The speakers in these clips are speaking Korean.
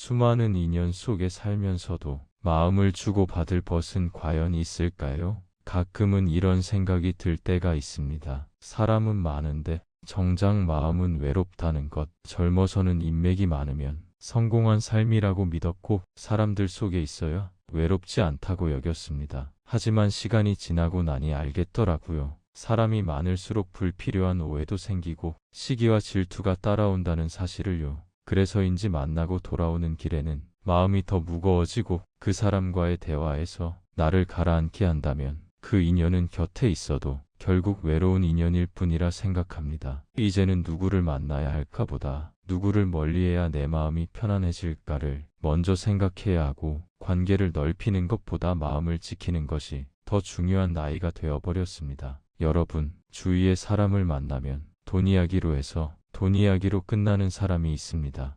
수많은 인연 속에 살면서도 마음을 주고받을 벗은 과연 있을까요? 가끔은 이런 생각이 들 때가 있습니다. 사람은 많은데 정작 마음은 외롭다는 것. 젊어서는 인맥이 많으면 성공한 삶이라고 믿었고 사람들 속에 있어야 외롭지 않다고 여겼습니다. 하지만 시간이 지나고 나니 알겠더라고요. 사람이 많을수록 불필요한 오해도 생기고 시기와 질투가 따라온다는 사실을요. 그래서인지 만나고 돌아오는 길에는 마음이 더 무거워지고 그 사람과의 대화에서 나를 가라앉게 한다면 그 인연은 곁에 있어도 결국 외로운 인연일 뿐이라 생각합니다. 이제는 누구를 만나야 할까 보다 누구를 멀리해야 내 마음이 편안해질까를 먼저 생각해야 하고 관계를 넓히는 것보다 마음을 지키는 것이 더 중요한 나이가 되어버렸습니다. 여러분, 주위에 사람을 만나면 돈 이야기로 해서 돈 이야기로 끝나는 사람이 있습니다.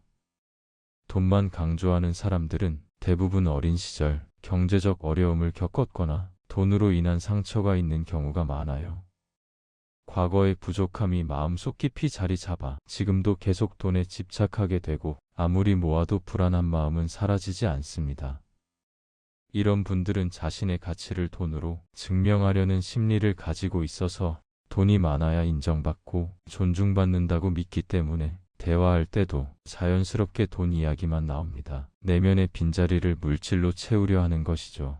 돈만 강조하는 사람들은 대부분 어린 시절 경제적 어려움을 겪었거나 돈으로 인한 상처가 있는 경우가 많아요. 과거의 부족함이 마음속 깊이 자리 잡아 지금도 계속 돈에 집착하게 되고 아무리 모아도 불안한 마음은 사라지지 않습니다. 이런 분들은 자신의 가치를 돈으로 증명하려는 심리를 가지고 있어서 돈이 많아야 인정받고 존중받는다고 믿기 때문에 대화할 때도 자연스럽게 돈 이야기만 나옵니다. 내면의 빈자리를 물질로 채우려 하는 것이죠.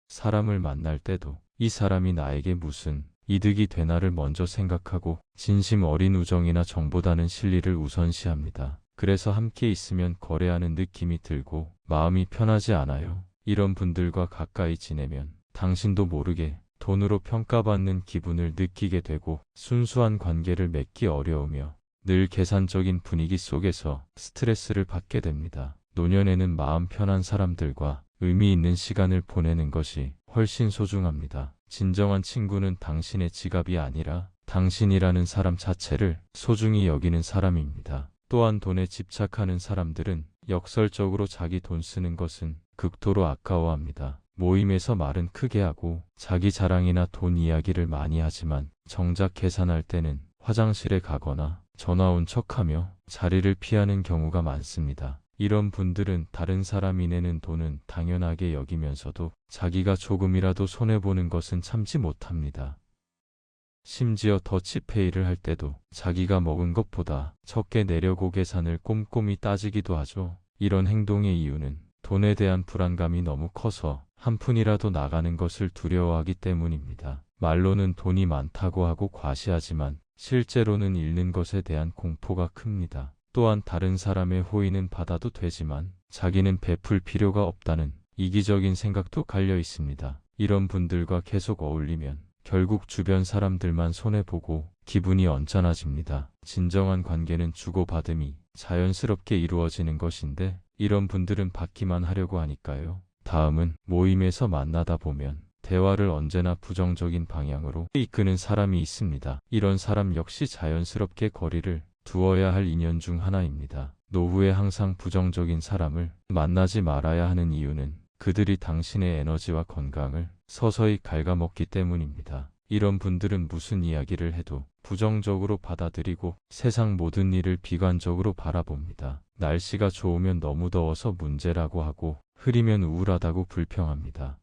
사람을 만날 때도 이 사람이 나에게 무슨 이득이 되나를 먼저 생각하고 진심 어린 우정이나 정보다는 실리를 우선시합니다. 그래서 함께 있으면 거래하는 느낌이 들고 마음이 편하지 않아요. 이런 분들과 가까이 지내면 당신도 모르게 돈으로 평가받는 기분을 느끼게 되고 순수한 관계를 맺기 어려우며 늘 계산적인 분위기 속에서 스트레스를 받게 됩니다. 노년에는 마음 편한 사람들과 의미 있는 시간을 보내는 것이 훨씬 소중합니다. 진정한 친구는 당신의 지갑이 아니라 당신이라는 사람 자체를 소중히 여기는 사람입니다. 또한 돈에 집착하는 사람들은 역설적으로 자기 돈 쓰는 것은 극도로 아까워합니다. 모임에서 말은 크게 하고 자기 자랑이나 돈 이야기를 많이 하지만 정작 계산할 때는 화장실에 가거나 전화 온 척하며 자리를 피하는 경우가 많습니다. 이런 분들은 다른 사람이 내는 돈은 당연하게 여기면서도 자기가 조금이라도 손해보는 것은 참지 못합니다. 심지어 더치페이를 할 때도 자기가 먹은 것보다 적게 내려고 계산을 꼼꼼히 따지기도 하죠. 이런 행동의 이유는 돈에 대한 불안감이 너무 커서 한 푼이라도 나가는 것을 두려워하기 때문입니다. 말로는 돈이 많다고 하고 과시하지만 실제로는 잃는 것에 대한 공포가 큽니다. 또한 다른 사람의 호의는 받아도 되지만 자기는 베풀 필요가 없다는 이기적인 생각도 갈려 있습니다. 이런 분들과 계속 어울리면 결국 주변 사람들만 손해보고 기분이 언짢아집니다. 진정한 관계는 주고받음이 자연스럽게 이루어지는 것인데 이런 분들은 받기만 하려고 하니까요. 다음은 모임에서 만나다 보면 대화를 언제나 부정적인 방향으로 이끄는 사람이 있습니다. 이런 사람 역시 자연스럽게 거리를 두어야 할 인연 중 하나입니다. 노후에 항상 부정적인 사람을 만나지 말아야 하는 이유는 그들이 당신의 에너지와 건강을 서서히 갉아먹기 때문입니다. 이런 분들은 무슨 이야기를 해도 부정적으로 받아들이고 세상 모든 일을 비관적으로 바라봅니다. 날씨가 좋으면 너무 더워서 문제라고 하고 흐리면 우울하다고 불평합니다.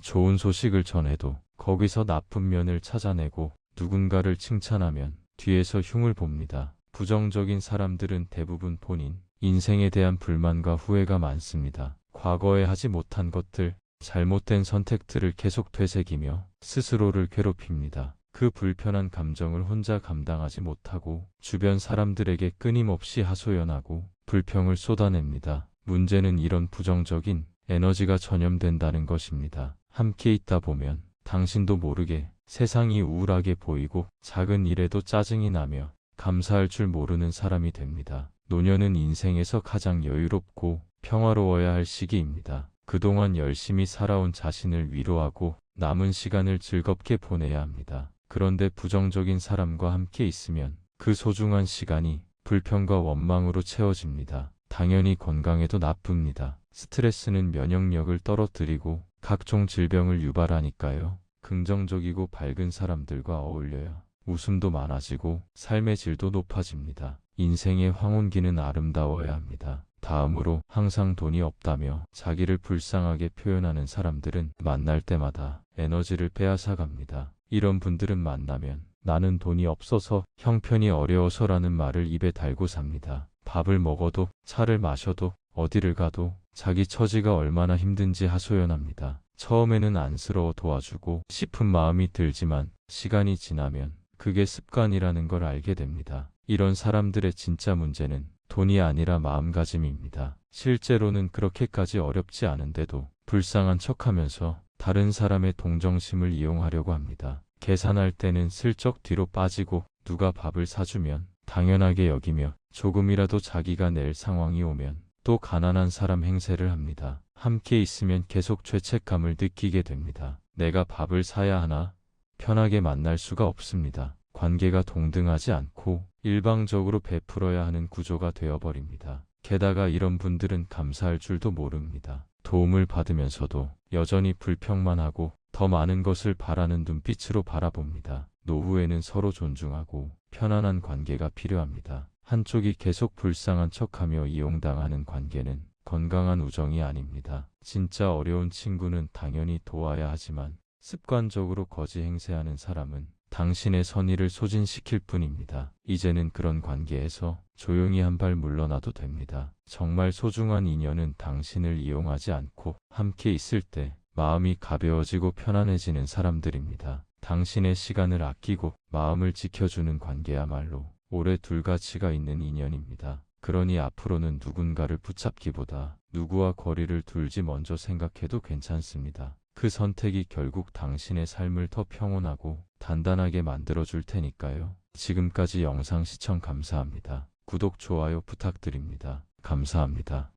좋은 소식을 전해도 거기서 나쁜 면을 찾아내고 누군가를 칭찬하면 뒤에서 흉을 봅니다. 부정적인 사람들은 대부분 본인 인생에 대한 불만과 후회가 많습니다. 과거에 하지 못한 것들, 잘못된 선택들을 계속 되새기며 스스로를 괴롭힙니다. 그 불편한 감정을 혼자 감당하지 못하고 주변 사람들에게 끊임없이 하소연하고 불평을 쏟아냅니다. 문제는 이런 부정적인 에너지가 전염된다는 것입니다. 함께 있다 보면 당신도 모르게 세상이 우울하게 보이고 작은 일에도 짜증이 나며 감사할 줄 모르는 사람이 됩니다. 노년은 인생에서 가장 여유롭고 평화로워야 할 시기입니다. 그동안 열심히 살아온 자신을 위로하고 남은 시간을 즐겁게 보내야 합니다. 그런데 부정적인 사람과 함께 있으면 그 소중한 시간이 불평과 원망으로 채워집니다. 당연히 건강에도 나쁩니다. 스트레스는 면역력을 떨어뜨리고 각종 질병을 유발하니까요. 긍정적이고 밝은 사람들과 어울려야 웃음도 많아지고 삶의 질도 높아집니다. 인생의 황혼기는 아름다워야 합니다. 다음으로 항상 돈이 없다며 자기를 불쌍하게 표현하는 사람들은 만날 때마다 에너지를 빼앗아 갑니다. 이런 분들은 만나면 나는 돈이 없어서 형편이 어려워서라는 말을 입에 달고 삽니다. 밥을 먹어도 차를 마셔도 어디를 가도 자기 처지가 얼마나 힘든지 하소연합니다. 처음에는 안쓰러워 도와주고 싶은 마음이 들지만 시간이 지나면 그게 습관이라는 걸 알게 됩니다. 이런 사람들의 진짜 문제는 돈이 아니라 마음가짐입니다. 실제로는 그렇게까지 어렵지 않은데도 불쌍한 척하면서 다른 사람의 동정심을 이용하려고 합니다. 계산할 때는 슬쩍 뒤로 빠지고 누가 밥을 사주면 당연하게 여기며 조금이라도 자기가 낼 상황이 오면 또 가난한 사람 행세를 합니다. 함께 있으면 계속 죄책감을 느끼게 됩니다. 내가 밥을 사야 하나? 편하게 만날 수가 없습니다. 관계가 동등하지 않고 일방적으로 베풀어야 하는 구조가 되어버립니다. 게다가 이런 분들은 감사할 줄도 모릅니다. 도움을 받으면서도 여전히 불평만 하고 더 많은 것을 바라는 눈빛으로 바라봅니다. 노후에는 서로 존중하고 편안한 관계가 필요합니다. 한쪽이 계속 불쌍한 척하며 이용당하는 관계는 건강한 우정이 아닙니다. 진짜 어려운 친구는 당연히 도와야 하지만 습관적으로 거지 행세하는 사람은 당신의 선의를 소진시킬 뿐입니다. 이제는 그런 관계에서 조용히 한 발 물러나도 됩니다. 정말 소중한 인연은 당신을 이용하지 않고 함께 있을 때 마음이 가벼워지고 편안해지는 사람들입니다. 당신의 시간을 아끼고 마음을 지켜주는 관계야말로 오래 둘 가치가 있는 인연입니다. 그러니 앞으로는 누군가를 붙잡기보다 누구와 거리를 둘지 먼저 생각해도 괜찮습니다. 그 선택이 결국 당신의 삶을 더 평온하고 단단하게 만들어줄 테니까요. 지금까지 영상 시청 감사합니다. 구독, 좋아요 부탁드립니다. 감사합니다.